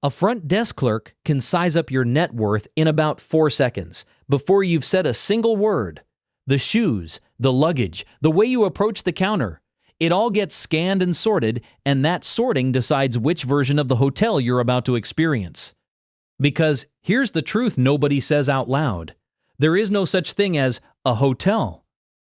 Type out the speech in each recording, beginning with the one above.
A front desk clerk can size up your net worth in about 4 seconds before you've said a single word. The shoes, the luggage, the way you approach the counter. It all gets scanned and sorted, and that sorting decides which version of the hotel you're about to experience. Because here's the truth nobody says out loud. There is no such thing as a hotel.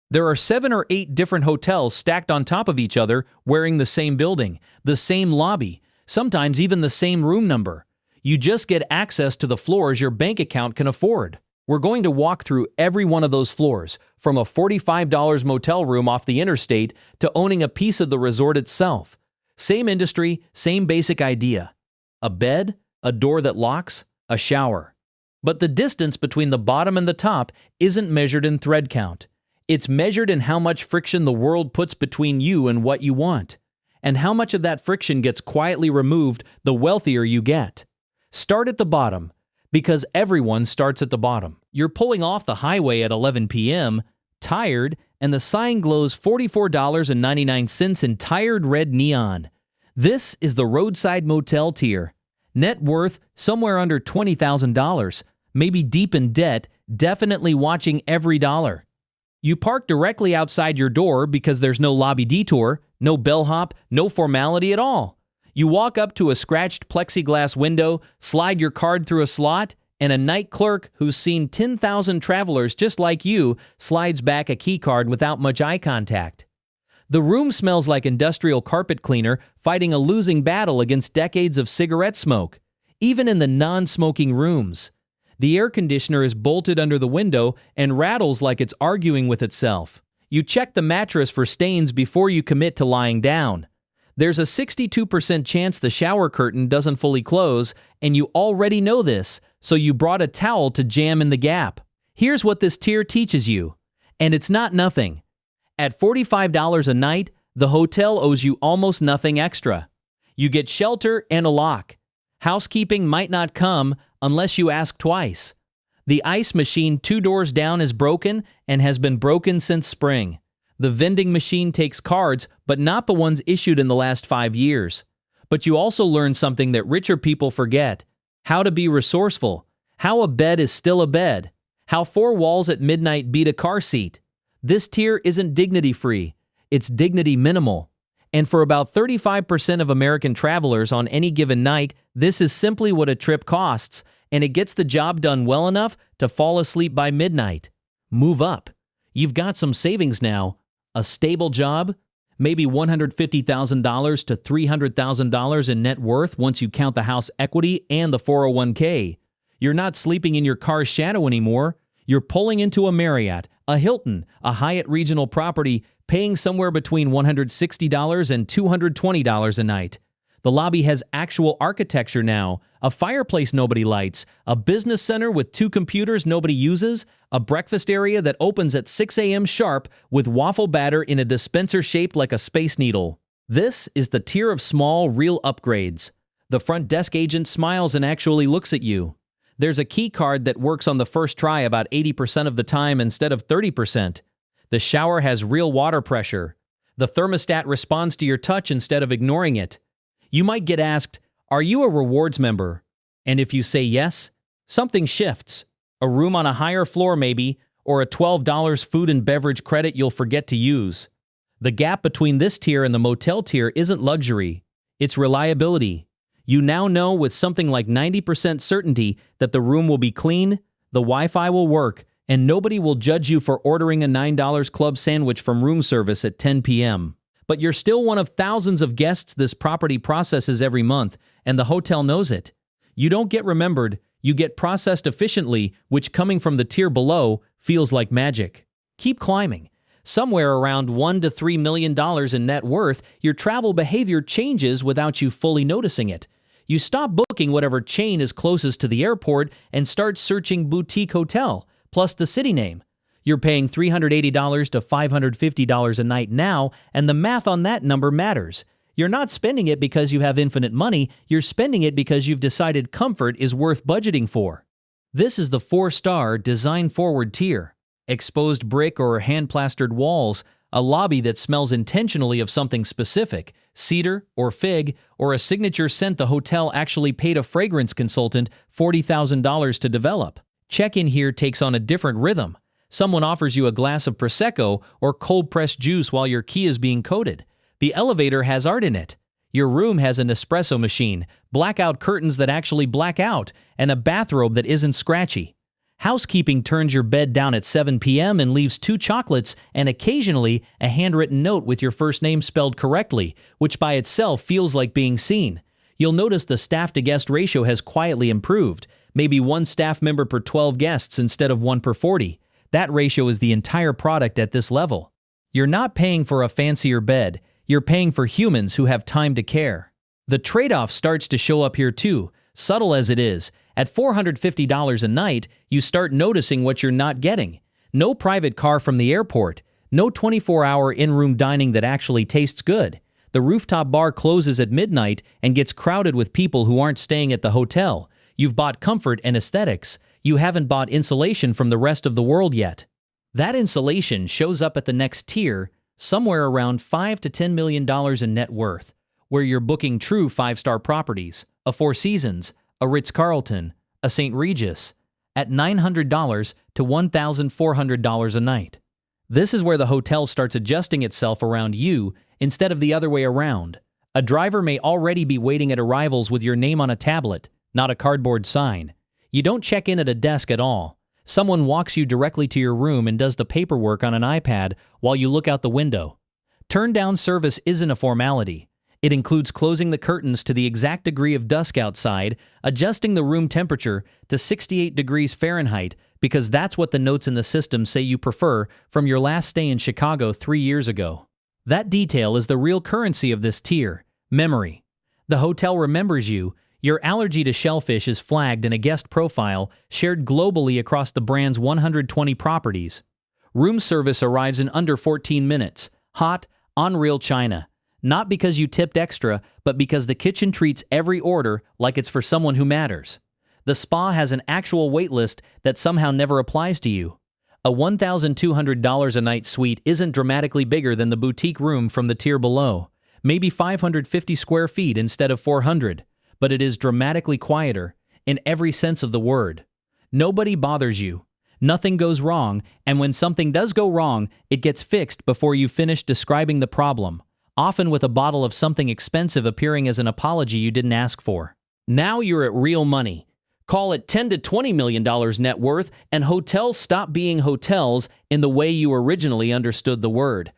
There are 7 or 8 different hotels stacked on top of each other wearing the same building, the same lobby, sometimes even the same room number. You just get access to the floors your bank account can afford. We're going to walk through every one of those floors, from a $45 motel room off the interstate to owning a piece of the resort itself. Same industry, same basic idea. A bed, a door that locks, a shower. But the distance between the bottom and the top isn't measured in thread count. It's measured in how much friction the world puts between you and what you want. And how much of that friction gets quietly removed the wealthier you get. Start at the bottom, because everyone starts at the bottom. You're pulling off the highway at 11 p.m., tired, and the sign glows $44.99 in tired red neon. This is the roadside motel tier. Net worth somewhere under $20,000, maybe deep in debt, definitely watching every dollar. You park directly outside your door because there's no lobby detour, no bellhop, no formality at all. You walk up to a scratched plexiglass window, slide your card through a slot, and a night clerk who's seen 10,000 travelers just like you slides back a key card without much eye contact. The room smells like industrial carpet cleaner fighting a losing battle against decades of cigarette smoke, even in the non-smoking rooms. The air conditioner is bolted under the window and rattles like it's arguing with itself. You check the mattress for stains before you commit to lying down. There's a 62% chance the shower curtain doesn't fully close, and you already know this, so you brought a towel to jam in the gap. Here's what this tier teaches you, and it's not nothing. At $45 a night, the hotel owes you almost nothing extra. You get shelter and a lock. Housekeeping might not come unless you ask twice. The ice machine 2 doors down is broken and has been broken since spring. The vending machine takes cards, but not the ones issued in the last 5 years. But you also learn something that richer people forget. How to be resourceful. How a bed is still a bed. How 4 walls at midnight beat a car seat. This tier isn't dignity-free. It's dignity minimal. And for about 35% of American travelers on any given night, this is simply what a trip costs, and it gets the job done well enough to fall asleep by midnight. Move up. You've got some savings now. A stable job, maybe $150,000 to $300,000 in net worth once you count the house equity and the 401k. You're not sleeping in your car's shadow anymore. You're pulling into a Marriott, a Hilton, a Hyatt regional property, paying somewhere between $160 and $220 a night. The lobby has actual architecture now, a fireplace nobody lights, a business center with 2 computers nobody uses, a breakfast area that opens at 6 a.m. sharp with waffle batter in a dispenser shaped like a space needle. This is the tier of small, real upgrades. The front desk agent smiles and actually looks at you. There's a key card that works on the first try about 80% of the time instead of 30%. The shower has real water pressure. The thermostat responds to your touch instead of ignoring it. You might get asked, "Are you a rewards member?" And if you say yes, something shifts. A room on a higher floor maybe, or a $12 food and beverage credit you'll forget to use. The gap between this tier and the motel tier isn't luxury. It's reliability. You now know with something like 90% certainty that the room will be clean, the Wi-Fi will work, and nobody will judge you for ordering a $9 club sandwich from room service at 10 p.m. But you're still one of thousands of guests this property processes every month, and the hotel knows it. You don't get remembered, you get processed efficiently, which coming from the tier below feels like magic. Keep climbing. Somewhere around $1 to $3 million in net worth, your travel behavior changes without you fully noticing it. You stop booking whatever chain is closest to the airport and start searching boutique hotel, plus the city name. You're paying $380 to $550 a night now, and the math on that number matters. You're not spending it because you have infinite money, you're spending it because you've decided comfort is worth budgeting for. This is the 4-star design-forward tier. Exposed brick or hand-plastered walls, a lobby that smells intentionally of something specific, cedar or fig, or a signature scent the hotel actually paid a fragrance consultant $40,000 to develop. Check-in here takes on a different rhythm. Someone offers you a glass of Prosecco or cold-pressed juice while your key is being coded. The elevator has art in it. Your room has an espresso machine, blackout curtains that actually black out, and a bathrobe that isn't scratchy. Housekeeping turns your bed down at 7 p.m. and leaves 2 chocolates and occasionally a handwritten note with your first name spelled correctly, which by itself feels like being seen. You'll notice the staff-to-guest ratio has quietly improved, maybe 1 staff member per 12 guests instead of 1 per 40. That ratio is the entire product at this level. You're not paying for a fancier bed, you're paying for humans who have time to care. The trade-off starts to show up here too, subtle as it is. At $450 a night, you start noticing what you're not getting. No private car from the airport, no 24-hour in-room dining that actually tastes good. The rooftop bar closes at midnight and gets crowded with people who aren't staying at the hotel. You've bought comfort and aesthetics. You haven't bought insulation from the rest of the world yet. That insulation shows up at the next tier, somewhere around $5 to $10 million in net worth, where you're booking true 5-star properties, a Four Seasons, a Ritz-Carlton, a St. Regis, at $900 to $1,400 a night. This is where the hotel starts adjusting itself around you instead of the other way around. A driver may already be waiting at arrivals with your name on a tablet, not a cardboard sign. You don't check in at a desk at all. Someone walks you directly to your room and does the paperwork on an iPad while you look out the window. Turn-down service isn't a formality. It includes closing the curtains to the exact degree of dusk outside, adjusting the room temperature to 68 degrees Fahrenheit because that's what the notes in the system say you prefer from your last stay in Chicago 3 years ago. That detail is the real currency of this tier, memory. The hotel remembers you. Your allergy to shellfish is flagged in a guest profile shared globally across the brand's 120 properties. Room service arrives in under 14 minutes, hot, on real china. Not because you tipped extra, but because the kitchen treats every order like it's for someone who matters. The spa has an actual wait list that somehow never applies to you. A $1,200 a night suite isn't dramatically bigger than the boutique room from the tier below, maybe 550 square feet instead of 400. But it is dramatically quieter, in every sense of the word. Nobody bothers you. Nothing goes wrong, and when something does go wrong, it gets fixed before you finish describing the problem, often with a bottle of something expensive appearing as an apology you didn't ask for. Now you're at real money. Call it $10 to $20 million net worth, and hotels stop being hotels in the way you originally understood the word.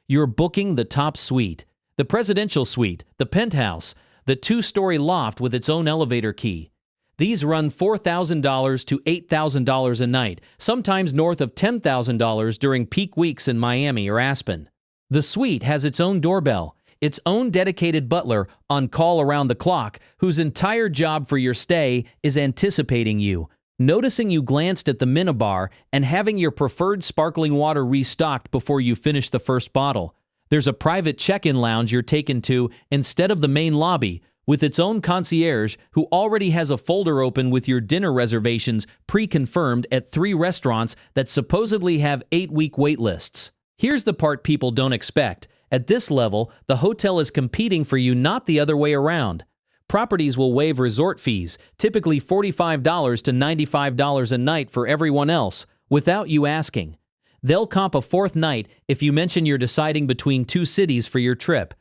You're booking the top suite, the presidential suite, the penthouse, the 2-story loft with its own elevator key. These run $4,000 to $8,000 a night, sometimes north of $10,000 during peak weeks in Miami or Aspen. The suite has its own doorbell, its own dedicated butler on call around the clock, whose entire job for your stay is anticipating you, noticing you glanced at the minibar and having your preferred sparkling water restocked before you finish the first bottle. There's a private check-in lounge you're taken to instead of the main lobby, with its own concierge who already has a folder open with your dinner reservations pre-confirmed at 3 restaurants that supposedly have 8-week wait lists. Here's the part people don't expect. At this level, the hotel is competing for you, not the other way around. Properties will waive resort fees, typically $45 to $95 a night for everyone else, without you asking. They'll comp a 4th night if you mention you're deciding between 2 cities for your trip.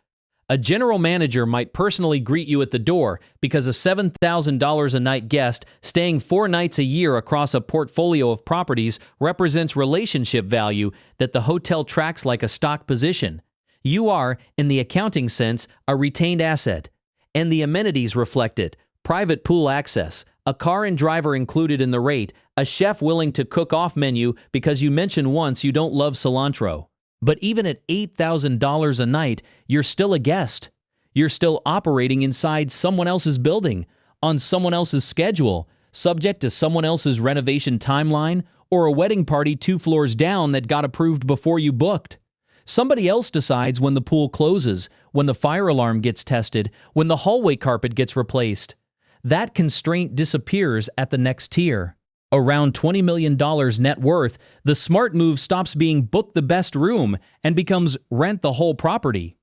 A general manager might personally greet you at the door because a $7,000 a night guest staying 4 nights a year across a portfolio of properties represents relationship value that the hotel tracks like a stock position. You are, in the accounting sense, a retained asset, and the amenities reflect it. Private pool access, a car and driver included in the rate, a chef willing to cook off menu because you mentioned once you don't love cilantro. But even at $8,000 a night, you're still a guest. You're still operating inside someone else's building, on someone else's schedule, subject to someone else's renovation timeline, or a wedding party 2 floors down that got approved before you booked. Somebody else decides when the pool closes, when the fire alarm gets tested, when the hallway carpet gets replaced. That constraint disappears at the next tier. Around $20 million net worth, the smart move stops being book the best room and becomes rent the whole property.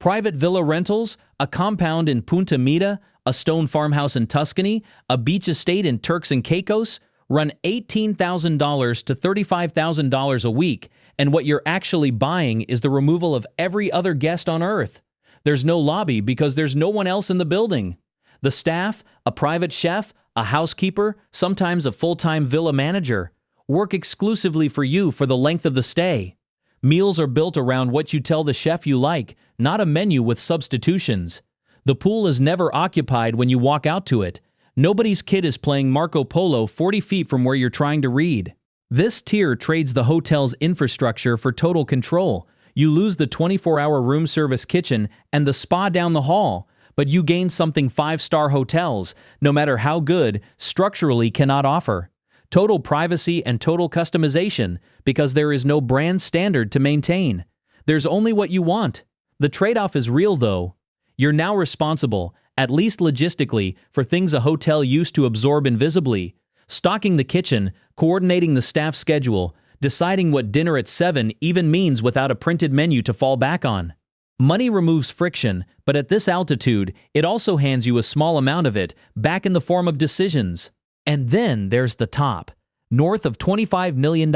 Private villa rentals, a compound in Punta Mita, a stone farmhouse in Tuscany, a beach estate in Turks and Caicos, run $18,000 to $35,000 a week, and what you're actually buying is the removal of every other guest on earth. There's no lobby because there's no one else in the building. The staff, a private chef, a housekeeper, sometimes a full-time villa manager, work exclusively for you for the length of the stay. Meals are built around what you tell the chef you like, not a menu with substitutions. The pool is never occupied when you walk out to it. Nobody's kid is playing Marco Polo 40 feet from where you're trying to read. This tier trades the hotel's infrastructure for total control. You lose the 24-hour room service kitchen and the spa down the hall, but you gain something 5-star hotels, no matter how good, structurally cannot offer. Total privacy and total customization, because there is no brand standard to maintain. There's only what you want. The trade-off is real, though. You're now responsible, at least logistically, for things a hotel used to absorb invisibly. Stocking the kitchen, coordinating the staff schedule, deciding what dinner at 7 even means without a printed menu to fall back on. Money removes friction, but at this altitude, it also hands you a small amount of it back in the form of decisions. And then there's the top, north of $25 million,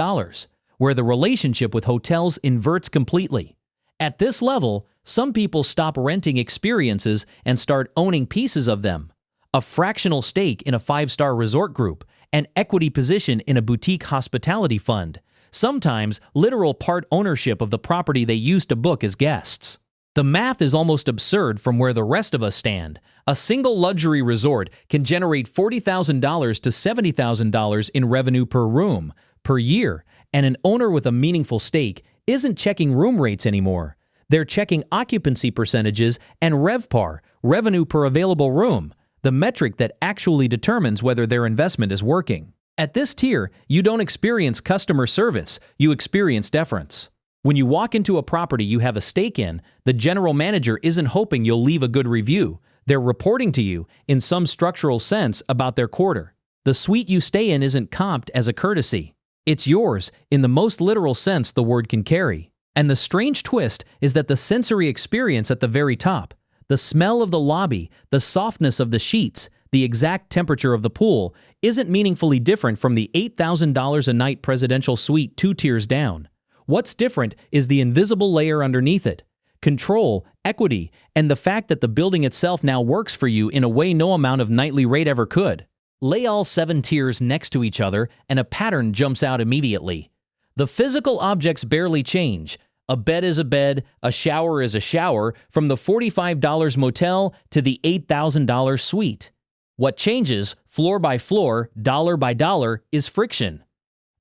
where the relationship with hotels inverts completely. At this level, some people stop renting experiences and start owning pieces of them. A fractional stake in a 5-star resort group, an equity position in a boutique hospitality fund, sometimes literal part ownership of the property they used to book as guests. The math is almost absurd from where the rest of us stand. A single luxury resort can generate $40,000 to $70,000 in revenue per room, per year, and an owner with a meaningful stake isn't checking room rates anymore. They're checking occupancy percentages and RevPAR, revenue per available room, the metric that actually determines whether their investment is working. At this tier, you don't experience customer service, you experience deference. When you walk into a property you have a stake in, the general manager isn't hoping you'll leave a good review. They're reporting to you, in some structural sense, about their quarter. The suite you stay in isn't comped as a courtesy. It's yours, in the most literal sense the word can carry. And the strange twist is that the sensory experience at the very top, the smell of the lobby, the softness of the sheets, the exact temperature of the pool, isn't meaningfully different from the $8,000 a night presidential suite 2 tiers down. What's different is the invisible layer underneath it. Control, equity, and the fact that the building itself now works for you in a way no amount of nightly rate ever could. Lay all 7 tiers next to each other and a pattern jumps out immediately. The physical objects barely change. A bed is a bed, a shower is a shower, from the $45 motel to the $8,000 suite. What changes, floor by floor, dollar by dollar, is friction.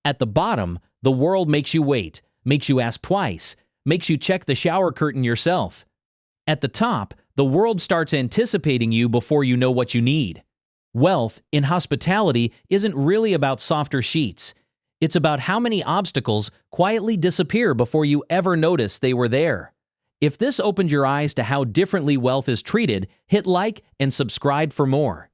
At the bottom, the world makes you wait, makes you ask twice, makes you check the shower curtain yourself. At the top, the world starts anticipating you before you know what you need. Wealth in hospitality isn't really about softer sheets. It's about how many obstacles quietly disappear before you ever notice they were there. If this opened your eyes to how differently wealth is treated, hit like and subscribe for more.